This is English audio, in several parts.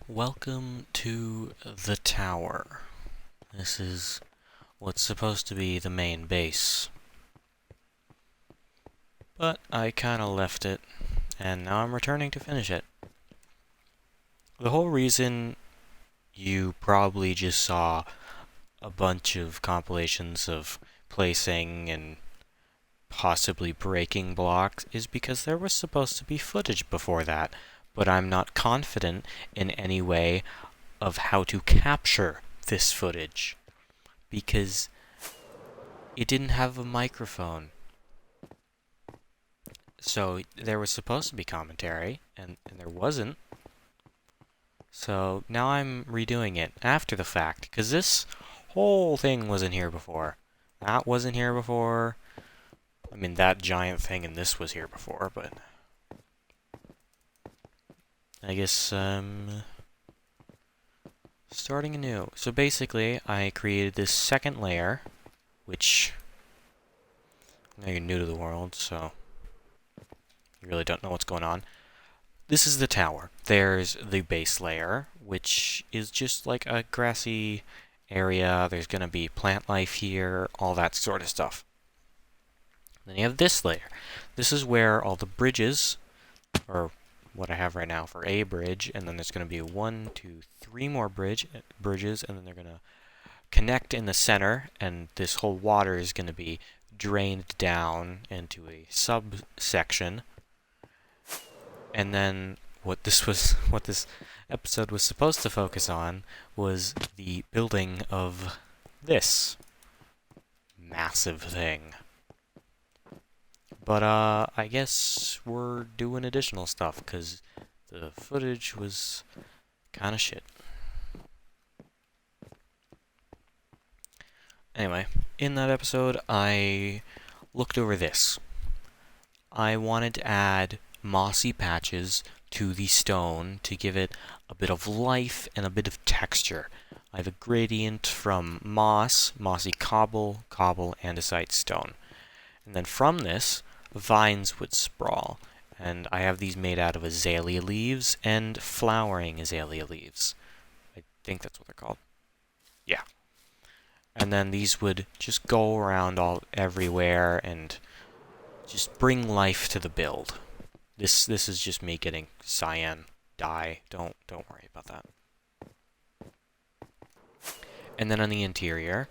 Welcome to the tower. This is what's supposed to be the main base. But I kinda left it, and now I'm returning to finish it. The whole reason you probably just saw a bunch of compilations of placing and possibly breaking blocks is because there was supposed to be footage before that, but I'm not confident in any way of how to capture this footage because it didn't have a microphone. So there was supposed to be commentary, and there wasn't. So now I'm redoing it after the fact, because this whole thing wasn't here before. That wasn't here before. I mean, that giant thing and this was here before, but I guess starting anew. So basically, I created this second layer, which I know you're new to the world, so you really don't know what's going on. This is the tower. There's the base layer, which is just like a grassy area. There's going to be plant life here, all that sort of stuff. Then you have this layer. This is where all the bridges, or what I have right now for a bridge, and then there's going to be 1, 2, 3 more bridges, and then they're going to connect in the center, and this whole water is going to be drained down into a subsection. And then what this episode was supposed to focus on was the building of this massive thing. But I guess we're doing additional stuff because the footage was kind of shit. Anyway, in that episode, I looked over this. I wanted to add mossy patches to the stone to give it a bit of life and a bit of texture. I have a gradient from mossy cobble, andesite stone. And then from this, vines would sprawl. And I have these made out of azalea leaves and flowering azalea leaves. I think that's what they're called. Yeah. And then these would just go around everywhere and just bring life to the build. This is just me getting cyan dye. Don't worry about that. And then on the interior,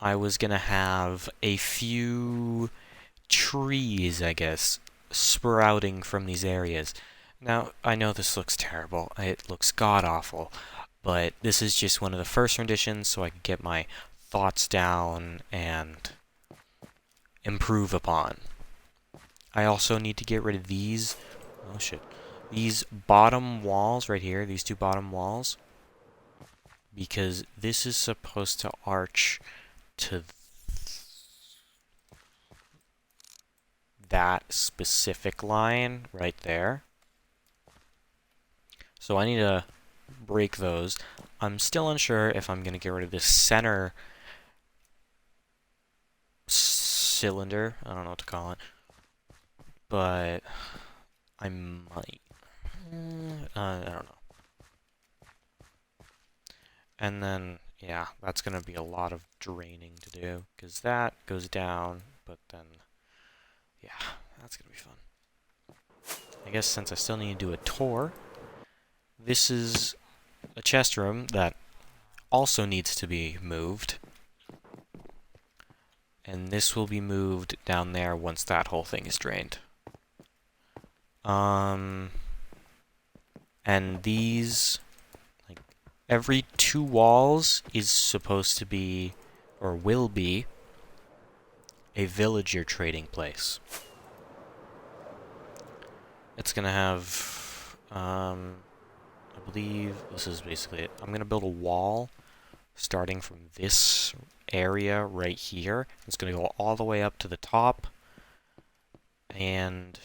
I was gonna have a few trees, I guess, sprouting from these areas. Now, I know this looks terrible. It looks god-awful. But this is just one of the first renditions, so I can get my thoughts down and improve upon. I also need to get rid of these. Oh shit. These bottom walls right here, these two bottom walls. Because this is supposed to arch to that specific line right there. So I need to break those. I'm still unsure if I'm going to get rid of this center cylinder. I don't know what to call it. But I might. I don't know. And then, yeah, that's going to be a lot of draining to do. Because that goes down, but then, yeah, that's going to be fun. I guess since I still need to do a tour, this is a chest room that also needs to be moved. And this will be moved down there once that whole thing is drained. And these, like, every 2 walls is supposed to be, or will be, a villager trading place. It's gonna have, I believe this is basically it. I'm gonna build a wall starting from this area right here. It's gonna go all the way up to the top, and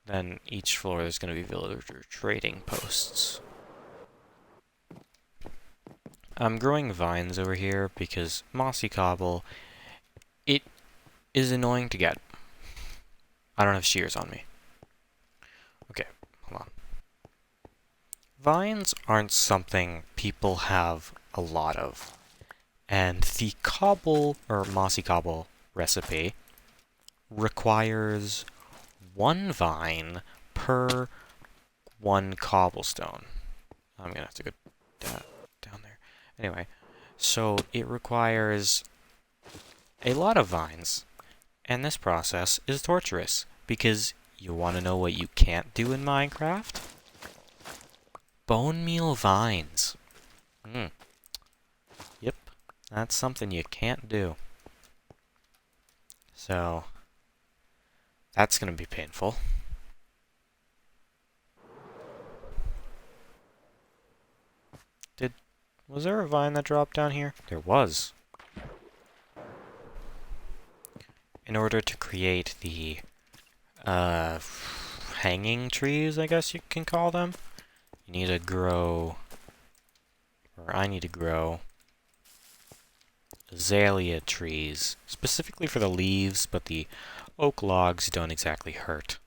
then each floor there's gonna be villager trading posts. I'm growing vines over here because mossy cobble, it is annoying to get. I don't have shears on me. Okay, hold on. Vines aren't something people have a lot of, and the cobble or mossy cobble recipe requires one vine per one cobblestone. I'm gonna have to go down there. Anyway, so it requires a lot of vines, and this process is torturous because you want to know what you can't do in Minecraft? Bone meal vines. Yep, that's something you can't do. So, that's gonna be painful. Was there a vine that dropped down here? There was. In order to create the hanging trees, I guess you can call them, you need to grow, or I need to grow, azalea trees, specifically for the leaves, but the oak logs don't exactly hurt.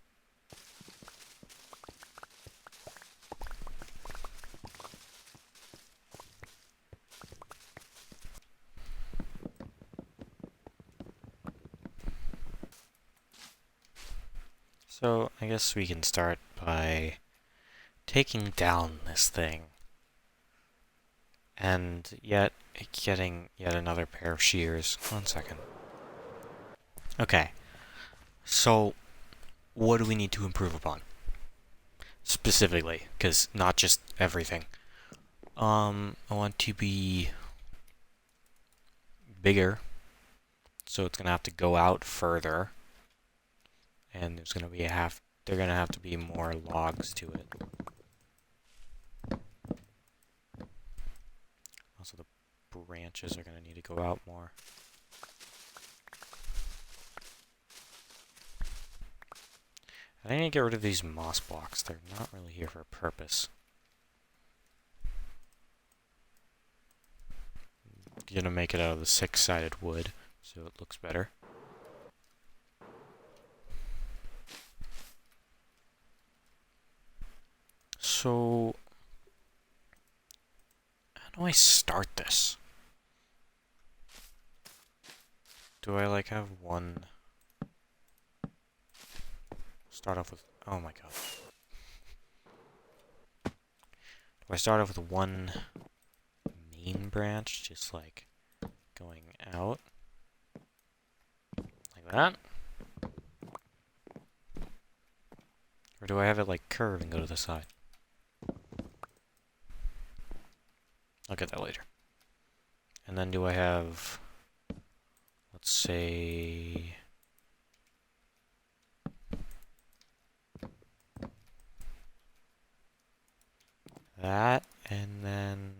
So, I guess we can start by taking down this thing. And getting yet another pair of shears. 1 second. Okay. So, what do we need to improve upon? Specifically, because not just everything. I want to be bigger, so it's gonna have to go out further, and there's gonna be they're gonna have to be more logs to it. Also, the branches are gonna need to go out more. I need to get rid of these moss blocks. They're not really here for a purpose. Gonna make it out of the 6-sided wood, so it looks better. So, how do I start this? Do I like have one? Start off with, oh my god. Do I start off with one main branch, just like going out? Like that? Or do I have it like curve and go to the side? I'll get that later. And then do I have, let's say, that, and then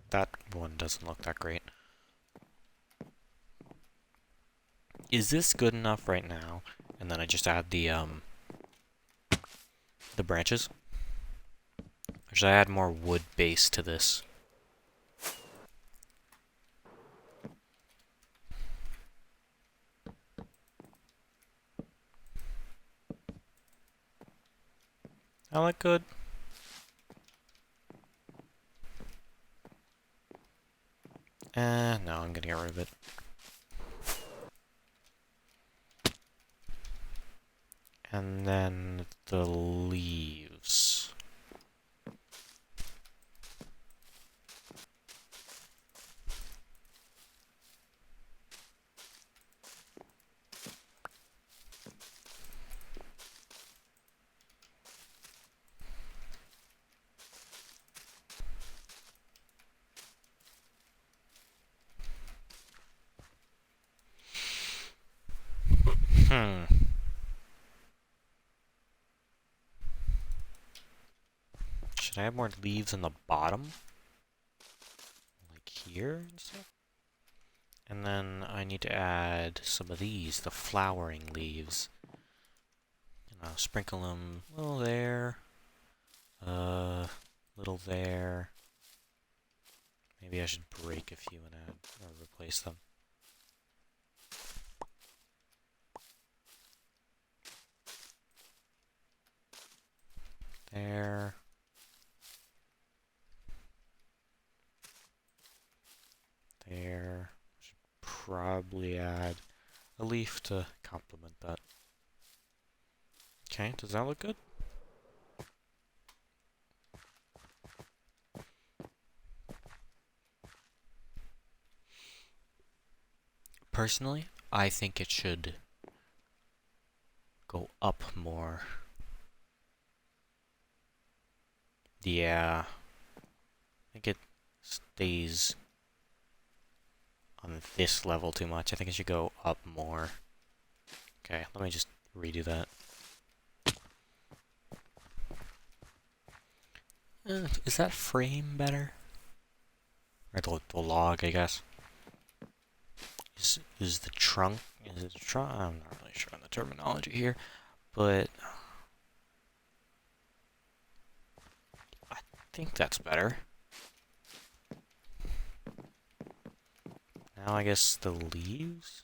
that one doesn't look that great. Is this good enough right now? And then I just add the branches? Or should I add more wood base to this? I look good. No, I'm gonna get rid of it. And then the leaves. Should I have more leaves in the bottom? Like here and stuff? And then I need to add some of these, the flowering leaves. And I'll sprinkle them a little there, little there. Maybe I should break a few and add, or replace them. There. There. Should probably add a leaf to complement that. Okay, does that look good? Personally, I think it should go up more. Yeah. I think it stays on this level too much. I think it should go up more. Okay, let me just redo that. Is that frame better? Or the log, I guess. Is the trunk? Is it the trunk? I'm not really sure on the terminology here, but I think that's better. Now I guess the leaves?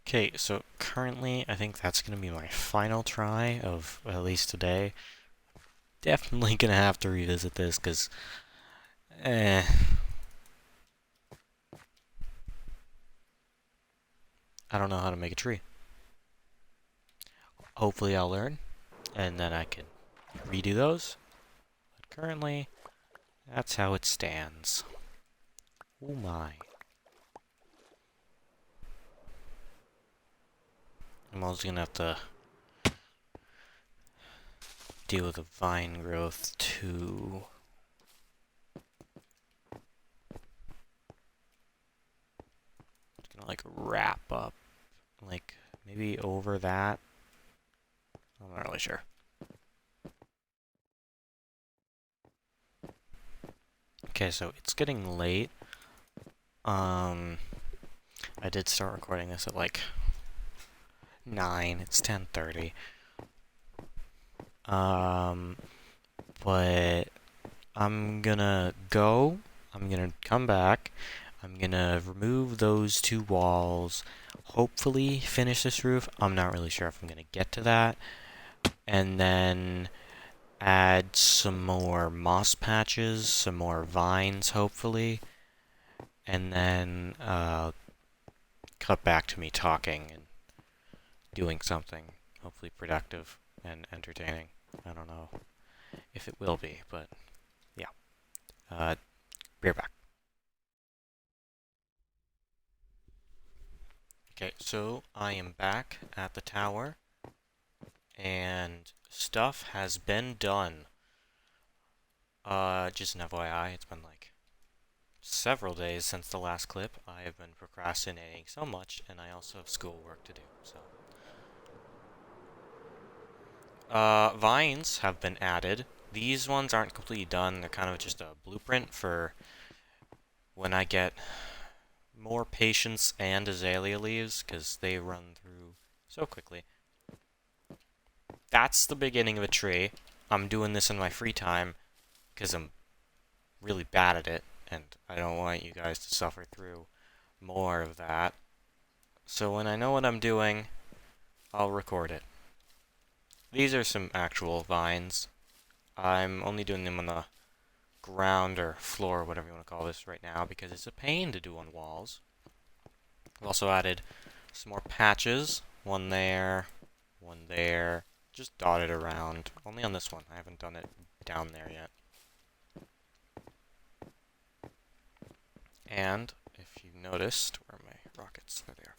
Okay, so currently I think that's going to be my final try of at least today. Definitely going to have to revisit this because I don't know how to make a tree. Hopefully I'll learn and then I can redo those. But currently, that's how it stands. Oh my. I'm also gonna have to deal with the vine growth too. It's gonna like wrap up, like maybe over that. I'm not really sure. Okay, so it's getting late. I did start recording this at like 9. It's 10:30. But I'm gonna go. I'm gonna come back. I'm gonna remove those 2 walls. Hopefully finish this roof. I'm not really sure if I'm gonna get to that. And then add some more moss patches, some more vines, hopefully. And then cut back to me talking and doing something, hopefully productive and entertaining. I don't know if it will be, but yeah. Be right back. Okay, so I am back at the tower, and stuff has been done. Just an FYI, it's been like several days since the last clip. I have been procrastinating so much, and I also have schoolwork to do, so. Vines have been added. These ones aren't completely done. They're kind of just a blueprint for when I get more patience and azalea leaves, because they run through so quickly. That's the beginning of a tree. I'm doing this in my free time because I'm really bad at it, and I don't want you guys to suffer through more of that. So when I know what I'm doing, I'll record it. These are some actual vines. I'm only doing them on the ground or floor, whatever you want to call this right now, because it's a pain to do on walls. I've also added some more patches. One there, just dotted around. Only on this one. I haven't done it down there yet. And, if you noticed, where are my rockets? There they are.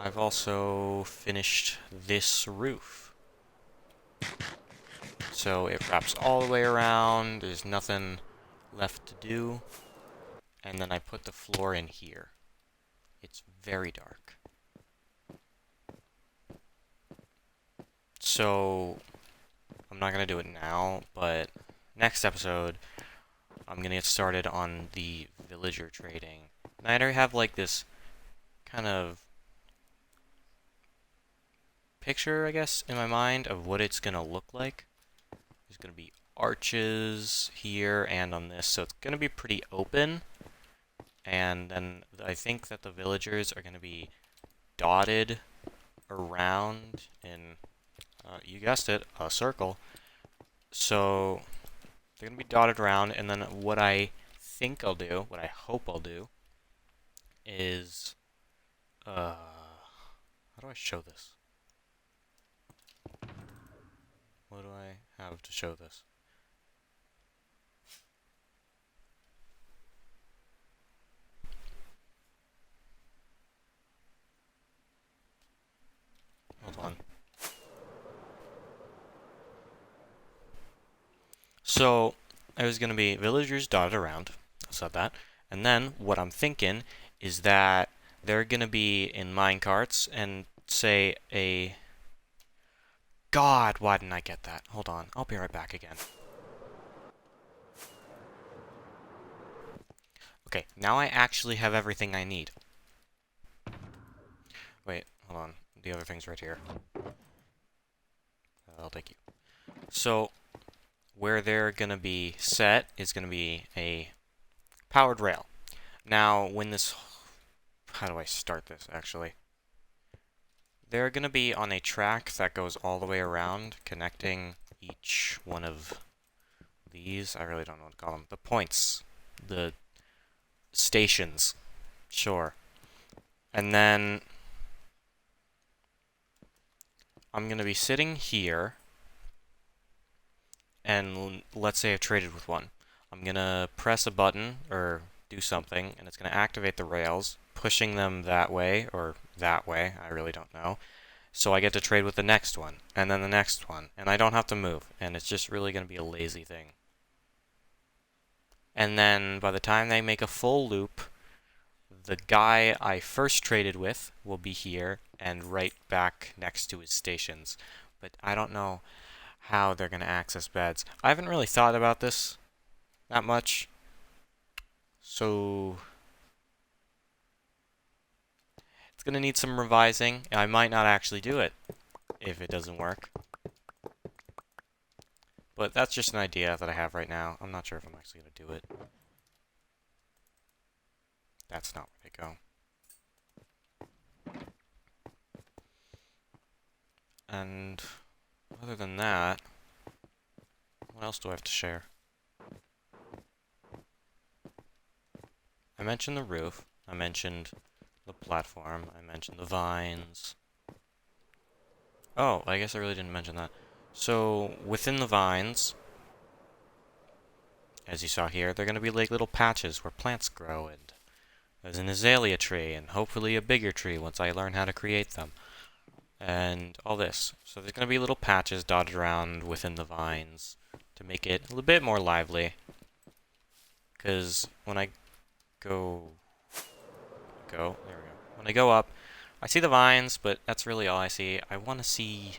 I've also finished this roof. So it wraps all the way around, there's nothing left to do. And then I put the floor in here. It's very dark. So, I'm not going to do it now, but next episode, I'm gonna get started on the villager trading. And I already have like this kind of picture, I guess, in my mind of what it's gonna look like. There's gonna be arches here and on this, so it's gonna be pretty open. And then I think that the villagers are gonna be dotted around in, you guessed it, a circle. So they're gonna be dotted around, and then what I think I'll do, what I hope I'll do, is, how do I show this? What do I have to show this? Hold on. So, there's going to be villagers dotted around. I said that. And then, what I'm thinking is that they're going to be in minecarts and say a... God, why didn't I get that? Hold on. I'll be right back again. Okay, now I actually have everything I need. Wait, hold on. The other thing's right here. I'll take you. So, where they're going to be set is going to be a powered rail. Now, when this... How do I start this, actually? They're going to be on a track that goes all the way around, connecting each one of these. I really don't know what to call them. The points. The stations. Sure. And then I'm going to be sitting here, and let's say I've traded with one. I'm going to press a button, or do something, and it's going to activate the rails, pushing them that way, or that way, I really don't know. So I get to trade with the next one, and then the next one, and I don't have to move, and it's just really going to be a lazy thing. And then by the time they make a full loop, the guy I first traded with will be here and right back next to his stations. But I don't know how they're going to access beds. I haven't really thought about this that much. So it's going to need some revising. I might not actually do it if it doesn't work. But that's just an idea that I have right now. I'm not sure if I'm actually going to do it. That's not where they go. And other than that, what else do I have to share? I mentioned the roof. I mentioned the platform. I mentioned the vines. Oh, I guess I really didn't mention that. So, within the vines, as you saw here, they're going to be like little patches where plants grow, and there's an azalea tree, and hopefully a bigger tree once I learn how to create them. And all this. So there's going to be little patches dotted around within the vines to make it a little bit more lively. Because when I go, there we go. When I go up, I see the vines, but that's really all I see. I want to see...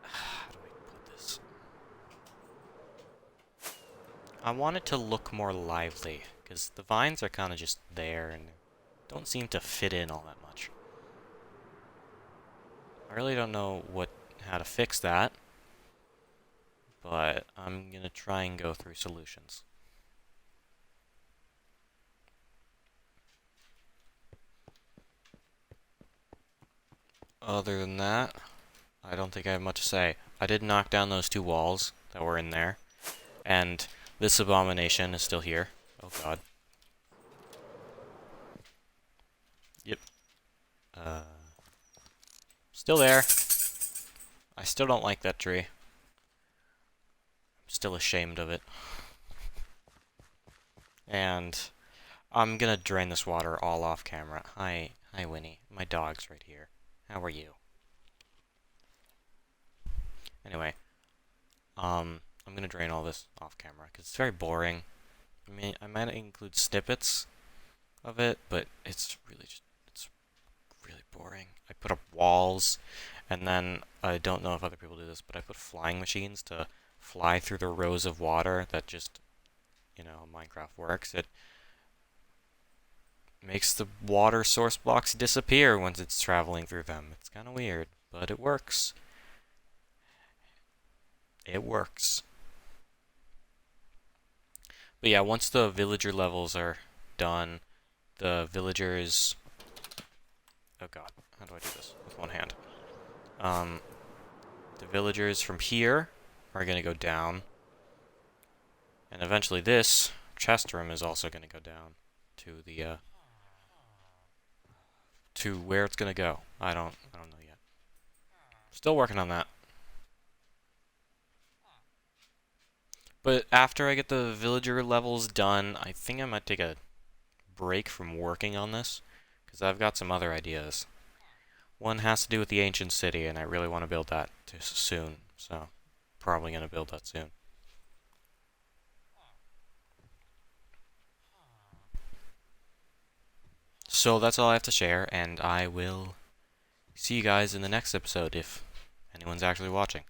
How do I put this? I want it to look more lively, because the vines are kind of just there and don't seem to fit in all that much. I really don't know how to fix that, but I'm going to try and go through solutions. Other than that, I don't think I have much to say. I did knock down those two walls that were in there, and this abomination is still here. Oh god. Yep. Still there. I still don't like that tree. I'm still ashamed of it. And I'm gonna drain this water all off camera. Hi, Winnie. My dog's right here. How are you? Anyway, I'm gonna drain all this off camera because it's very boring. I mean, I might include snippets of it, but it's really boring. I put up walls, and then I don't know if other people do this, but I put flying machines to fly through the rows of water that just, you know, Minecraft works. It makes the water source blocks disappear once it's traveling through them. It's kind of weird, but it works. It works. But yeah, once the villager levels are done, the villagers... Oh god, how do I do this with one hand? The villagers from here are going to go down. And eventually this chest room is also going to go down to the, to where it's going to go. I don't know yet. Still working on that. But after I get the villager levels done, I think I might take a break from working on this, because I've got some other ideas. One has to do with the ancient city, and I really want to build that soon, so probably going to build that soon. So that's all I have to share, and I will see you guys in the next episode if anyone's actually watching.